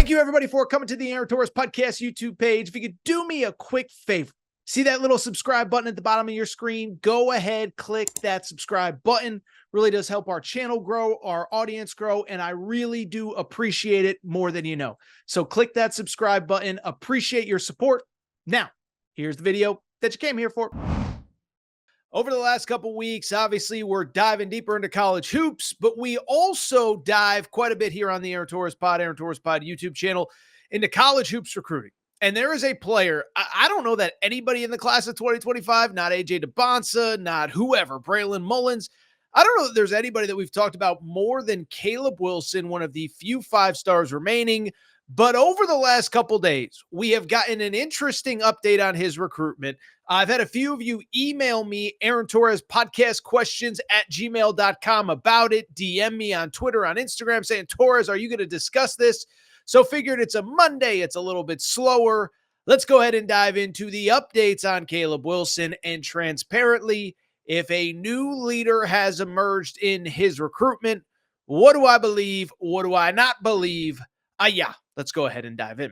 Thank you, everybody, for coming to the Aaron Torres Podcast YouTube page. If you could do me a quick favor, see that little subscribe button at the bottom of your screen? Go ahead, click that subscribe button. Really does help our channel grow, our audience grow, and I really do appreciate it more than you know. So click that subscribe button. Appreciate your support. Now, here's the video that you came here for. Over the last couple weeks, obviously, we're diving deeper into college hoops, but we also dive quite a bit here on the Aaron Torres Pod YouTube channel into college hoops recruiting. And there is a player, I don't know that anybody in the class of 2025, not AJ DeBonsa, not whoever, Braylon Mullins, I don't know that there's anybody that we've talked about more than Caleb Wilson, one of the few 5-stars remaining. But over the last couple days, we have gotten an interesting update on his recruitment. I've had a few of you email me, Aaron Torres podcast questions at gmail.com about it. DM me on Twitter, on Instagram saying, Torres, are you going to discuss this? So figured it's a Monday. It's a little bit slower. Let's go ahead and dive into the updates on Caleb Wilson. And transparently, if a new leader has emerged in his recruitment, what do I believe? What do I not believe? Yeah, let's go ahead and dive in.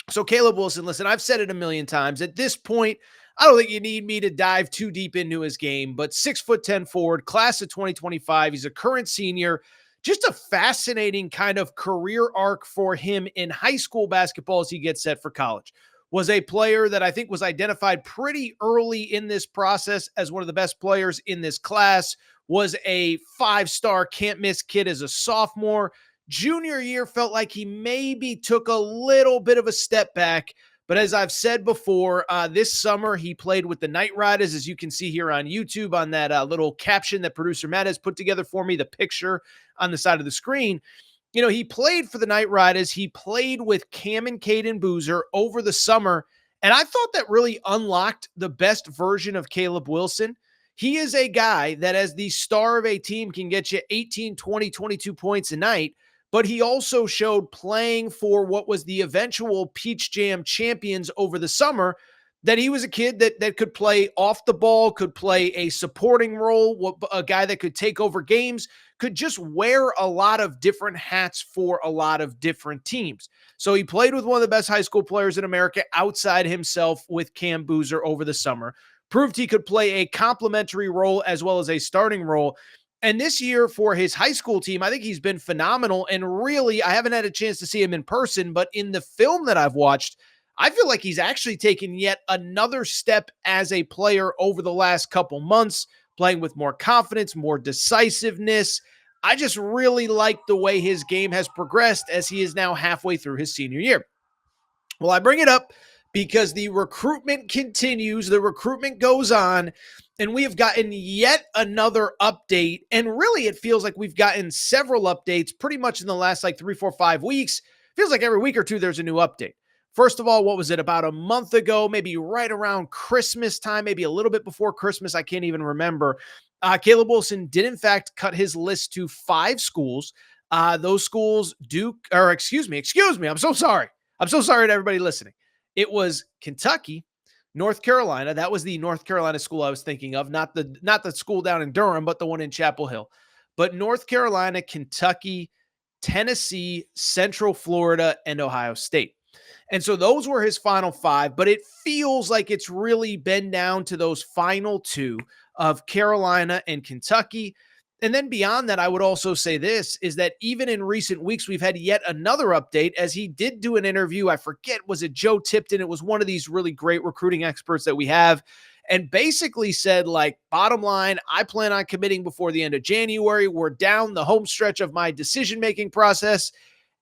So Caleb Wilson, listen, I've said it a million times. At this point, I don't think you need me to dive too deep into his game, but 6'10" forward, class of 2025. He's a current senior. Just a fascinating kind of career arc for him in high school basketball as he gets set for college. Was a player that I think was identified pretty early in this process as one of the best players in this class. Was a 5-star can't-miss kid as a sophomore. Junior year felt like he maybe took a little bit of a step back. But as I've said before, this summer he played with the Night Riders, as you can see here on YouTube on that little caption that producer Matt has put together for me, the picture on the side of the screen. You know, he played for the Night Riders. He played with Cam and Caden Boozer over the summer. And I thought that really unlocked the best version of Caleb Wilson. He is a guy that as the star of a team can get you 18, 20, 22 points a night. But he also showed playing for what was the eventual Peach Jam champions over the summer that he was a kid that could play off the ball, could play a supporting role, a guy that could take over games, could just wear a lot of different hats for a lot of different teams. So he played with one of the best high school players in America outside himself with Cam Boozer over the summer, proved he could play a complementary role as well as a starting role. And this year for his high school team, I think he's been phenomenal. And really, I haven't had a chance to see him in person, but in the film that I've watched, I feel like he's actually taken yet another step as a player over the last couple months, playing with more confidence, more decisiveness. I just really like the way his game has progressed as he is now halfway through his senior year. Well, I bring it up because the recruitment continues, the recruitment goes on, and we have gotten yet another update. And really, it feels like we've gotten several updates pretty much in the last 3, 4, 5 weeks. Feels like every week or two, there's a new update. First of all, what was it, about a month ago, maybe right around Christmas time, maybe a little bit before Christmas, I can't even remember. Caleb Wilson did, in fact, cut his list to 5 schools. Those schools, excuse me, I'm so sorry. I'm so sorry to everybody listening. It was Kentucky, North Carolina. That was the North Carolina school I was thinking of, not the school down in Durham, but the one in Chapel Hill. But North Carolina, Kentucky, Tennessee, Central Florida, and Ohio State. And so those were his final 5, but it feels like it's really been down to those final 2 of Carolina and Kentucky. And then beyond that, I would also say this, is that even in recent weeks, we've had yet another update as he did do an interview. I forget, was it Joe Tipton? It was one of these really great recruiting experts that we have, and basically said, bottom line, I plan on committing before the end of January. We're down the home stretch of my decision-making process.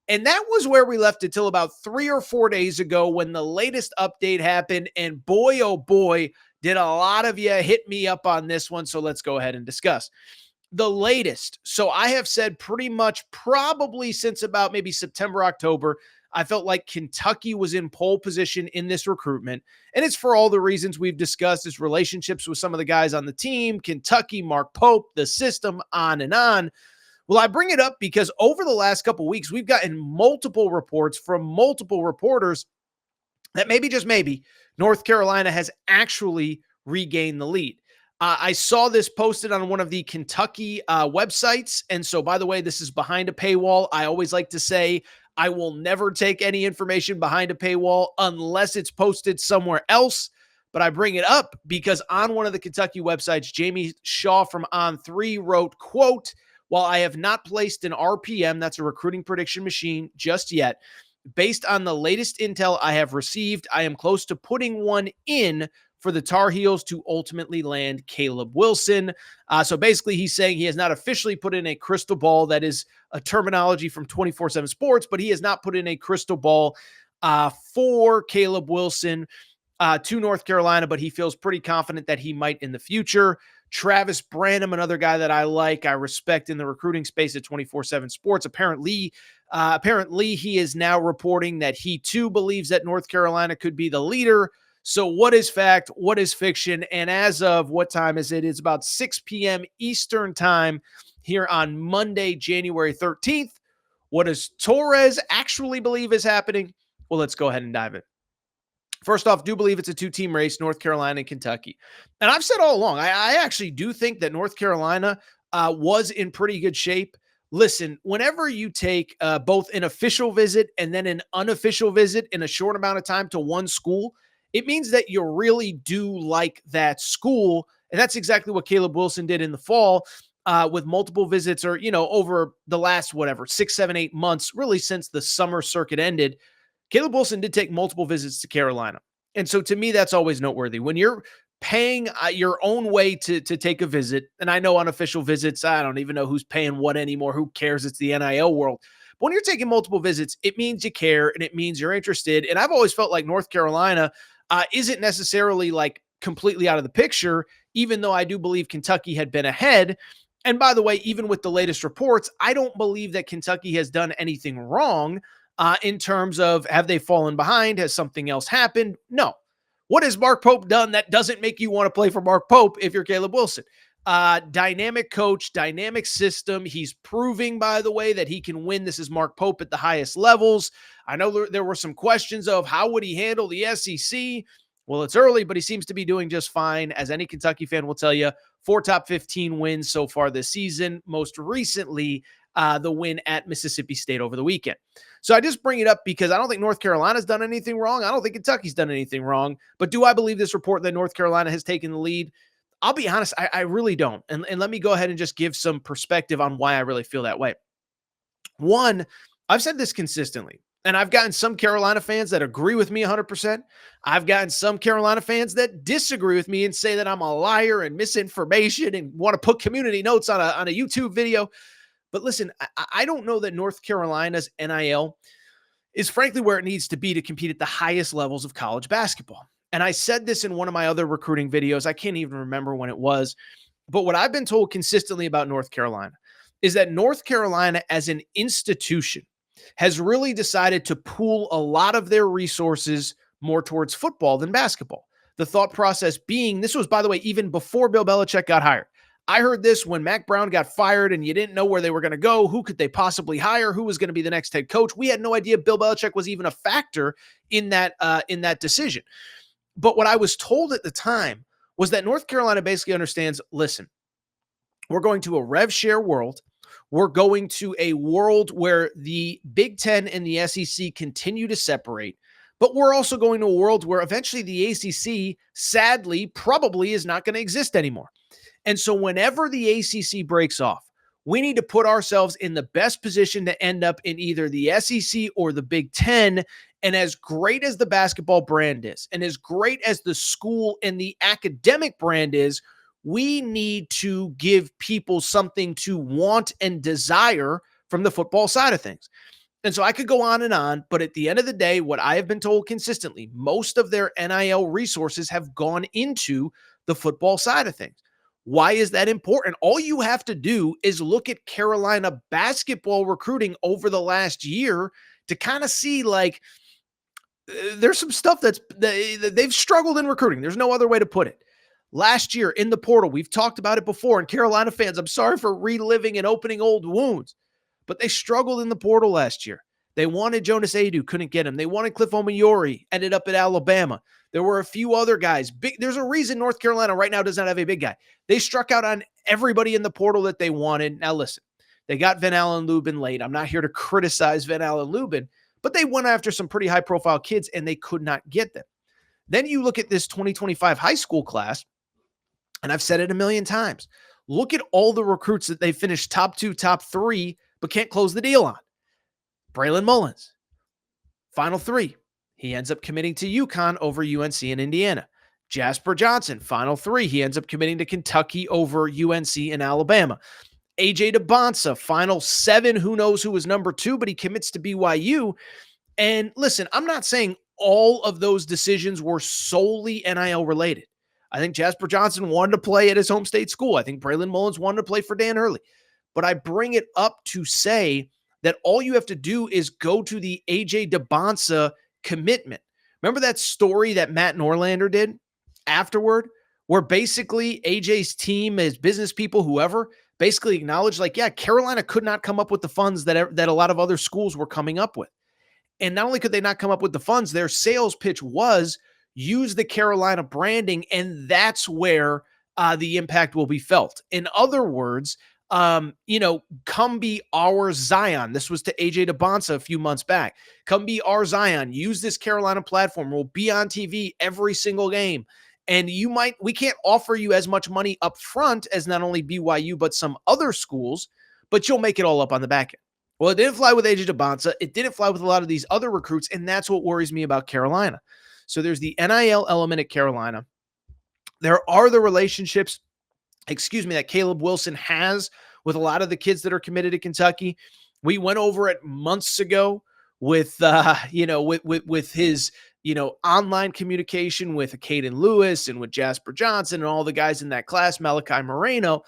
And that was where we left it till about 3 or 4 days ago when the latest update happened. And boy, oh boy, did a lot of you hit me up on this one. So let's go ahead and discuss the latest. So I have said pretty much probably since about maybe September, October, I felt like Kentucky was in pole position in this recruitment. And it's for all the reasons we've discussed, his relationships with some of the guys on the team, Kentucky, Mark Pope, the system, on and on. Well, I bring it up because over the last couple of weeks, we've gotten multiple reports from multiple reporters that maybe, just maybe, North Carolina has actually regained the lead. I saw this posted on one of the Kentucky websites. And so, by the way, this is behind a paywall. I always like to say I will never take any information behind a paywall unless it's posted somewhere else. But I bring it up because on one of the Kentucky websites, Jamie Shaw from On3 wrote, quote, "While I have not placed an RPM, that's a recruiting prediction machine, just yet, based on the latest intel I have received, I am close to putting one in for the Tar Heels to ultimately land Caleb Wilson." So basically, he's saying he has not officially put in a crystal ball. That is a terminology from 24/7 Sports, but he has not put in a crystal ball for Caleb Wilson to North Carolina, but he feels pretty confident that he might in the future. Travis Branham, another guy that I like, I respect in the recruiting space at 24/7 Sports. Apparently, he is now reporting that he too believes that North Carolina could be the leader. So what is fact? What is fiction? And as of what time is it? It's about 6 p.m. Eastern time here on Monday, January 13th. What does Torres actually believe is happening? Well, let's go ahead and dive in. First off, do believe it's a two-team race, North Carolina and Kentucky. And I've said all along, I actually do think that North Carolina was in pretty good shape. Listen, whenever you take both an official visit and then an unofficial visit in a short amount of time to one school, it means that you really do like that school. And that's exactly what Caleb Wilson did in the fall with multiple visits or, over the last, 6, 7, 8 months, really since the summer circuit ended. Caleb Wilson did take multiple visits to Carolina. And so to me, that's always noteworthy. When you're paying your own way to take a visit, and I know unofficial visits, I don't even know who's paying what anymore. Who cares? It's the NIL world. But when you're taking multiple visits, it means you care and it means you're interested. And I've always felt like North Carolina isn't necessarily like completely out of the picture, even though I do believe Kentucky had been ahead. And by the way, even with the latest reports, I don't believe that Kentucky has done anything wrong. In terms of have they fallen behind? Has something else happened? No. What has Mark Pope done that doesn't make you want to play for Mark Pope if you're Caleb Wilson? Dynamic coach, dynamic system. He's proving, by the way, that he can win. This is Mark Pope at the highest levels. I know there were some questions of how would he handle the SEC? Well, it's early, but he seems to be doing just fine. As any Kentucky fan will tell you, 4 top 15 wins so far this season. Most recently, the win at Mississippi State over the weekend. So I just bring it up because I don't think North Carolina's done anything wrong. I don't think Kentucky's done anything wrong. But do I believe this report that North Carolina has taken the lead? I'll be honest, I really don't. And let me go ahead and just give some perspective on why I really feel that way. One, I've said this consistently, and I've gotten some Carolina fans that agree with me 100%. I've gotten some Carolina fans that disagree with me and say that I'm a liar and misinformation and want to put community notes on a YouTube video. But listen, I don't know that North Carolina's NIL is frankly where it needs to be to compete at the highest levels of college basketball. And I said this in one of my other recruiting videos. I can't even remember when it was. But what I've been told consistently about North Carolina is that North Carolina as an institution has really decided to pool a lot of their resources more towards football than basketball. The thought process being, this was, by the way, even before Bill Belichick got hired. I heard this when Mac Brown got fired and you didn't know where they were going to go. Who could they possibly hire? Who was going to be the next head coach? We had no idea Bill Belichick was even a factor in that decision. But what I was told at the time was that North Carolina basically understands, listen, we're going to a rev share world. We're going to a world where the Big Ten and the SEC continue to separate. But we're also going to a world where eventually the ACC, sadly, probably is not going to exist anymore. And so whenever the ACC breaks off, we need to put ourselves in the best position to end up in either the SEC or the Big Ten. And as great as the basketball brand is, and as great as the school and the academic brand is, we need to give people something to want and desire from the football side of things. And so I could go on, but at the end of the day, what I have been told consistently, most of their NIL resources have gone into the football side of things. Why is that important? All you have to do is look at Carolina basketball recruiting over the last year to kind of see like there's some stuff they've struggled in recruiting. There's no other way to put it. Last year in the portal, we've talked about it before, and Carolina fans, I'm sorry for reliving and opening old wounds, but they struggled in the portal last year. They wanted Jonas Adu, couldn't get him. They wanted Cliff Omoyori, ended up at Alabama. There were a few other guys. There's a reason North Carolina right now does not have a big guy. They struck out on everybody in the portal that they wanted. Now listen, They got Van Allen Lubin late. I'm not here to criticize Van Allen Lubin, but they went after some pretty high profile kids and they could not get them. Then you look at this 2025 high school class, and I've said it a million times. Look at all the recruits that they finished top 2, top 3, but can't close the deal on. Braylon Mullins, Final 3. He ends up committing to UConn over UNC and Indiana. Jasper Johnson, Final 3. He ends up committing to Kentucky over UNC and Alabama. AJ DeBonsa, Final 7. Who knows who was number 2, but he commits to BYU. And listen, I'm not saying all of those decisions were solely NIL related. I think Jasper Johnson wanted to play at his home state school. I think Braylon Mullins wanted to play for Dan Hurley. But I bring it up to say that all you have to do is go to the AJ DeBonsa commitment. Remember that story that Matt Norlander did afterward, where basically AJ's team, his business people, whoever, basically acknowledged, like, yeah, Carolina could not come up with the funds that a lot of other schools were coming up with. And not only could they not come up with the funds, their sales pitch was use the Carolina branding, and that's where the impact will be felt. In other words, come be our Zion. This was to AJ DeBonsa a few months back. Come be our Zion. Use this Carolina platform. We'll be on TV every single game. And we can't offer you as much money up front as not only BYU, but some other schools, but you'll make it all up on the back end. Well, it didn't fly with AJ DeBonsa. It didn't fly with a lot of these other recruits, and that's what worries me about Carolina. So there's the NIL element at Carolina. There are the relationships, that Caleb Wilson has with a lot of the kids that are committed to Kentucky. We went over it months ago with his, online communication with Caden Lewis and with Jasper Johnson and all the guys in that class, Malachi Moreno,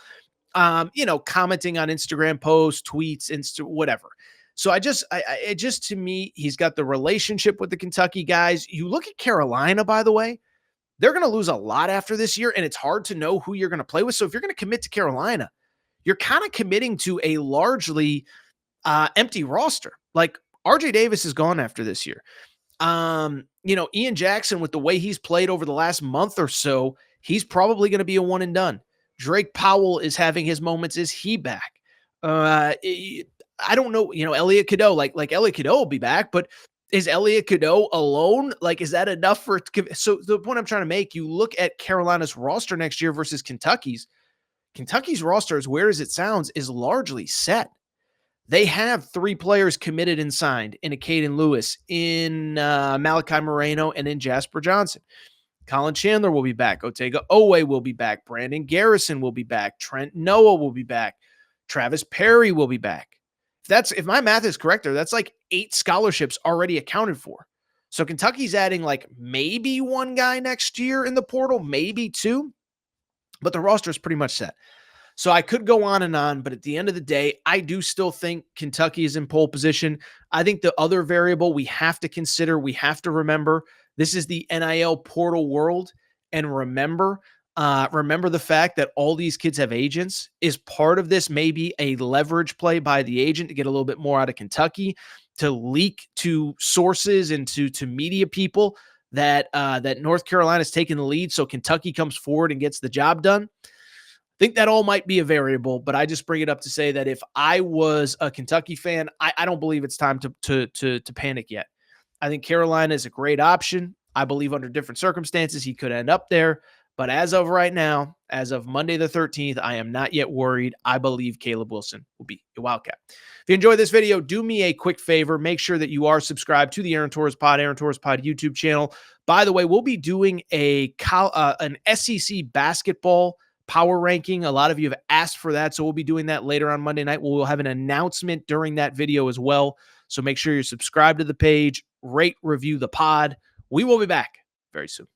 commenting on Instagram posts, tweets, whatever. So to me, he's got the relationship with the Kentucky guys. You look at Carolina, by the way, they're going to lose a lot after this year, and it's hard to know who you're going to play with. So if you're going to commit to Carolina, you're kind of committing to a largely empty roster. Like RJ Davis is gone after this year. Ian Jackson, with the way he's played over the last month or so, he's probably going to be a one and done. Drake Powell is having his moments. Is he back? I don't know. Elliot Cadeau, like Elliot Cadeau will be back, but is Elliot Cadeau alone? Like, is that enough for? So the point I'm trying to make, you look at Carolina's roster next year versus Kentucky's. Kentucky's roster, as weird as it sounds, is largely set. They have 3 players committed and signed in Caden Lewis, in Malachi Moreno, and in Jasper Johnson. Colin Chandler will be back. Otega Owe will be back. Brandon Garrison will be back. Trent Noah will be back. Travis Perry will be back. If my math is correct there, that's like 8 scholarships already accounted for. So Kentucky's adding like maybe 1 guy next year in the portal, maybe 2, but the roster is pretty much set. So I could go on and on, but at the end of the day, I do still think Kentucky is in pole position. I think the other variable we have to consider, we have to remember, this is the NIL portal world. And remember the fact that all these kids have agents. Is part of this maybe a leverage play by the agent to get a little bit more out of Kentucky, to leak to sources and to media people that North Carolina's taking the lead, so Kentucky comes forward and gets the job done? I think that all might be a variable, but I just bring it up to say that if I was a Kentucky fan, I don't believe it's time to panic yet. I think Carolina is a great option. I believe under different circumstances, he could end up there. But as of right now, as of Monday the 13th, I am not yet worried. I believe Caleb Wilson will be a Wildcat. If you enjoyed this video, do me a quick favor. Make sure that you are subscribed to the Aaron Torres Pod YouTube channel. By the way, we'll be doing an SEC basketball power ranking. A lot of you have asked for that, so we'll be doing that later on Monday night. We'll have an announcement during that video as well. So make sure you're subscribed to the page, rate, review the pod. We will be back very soon.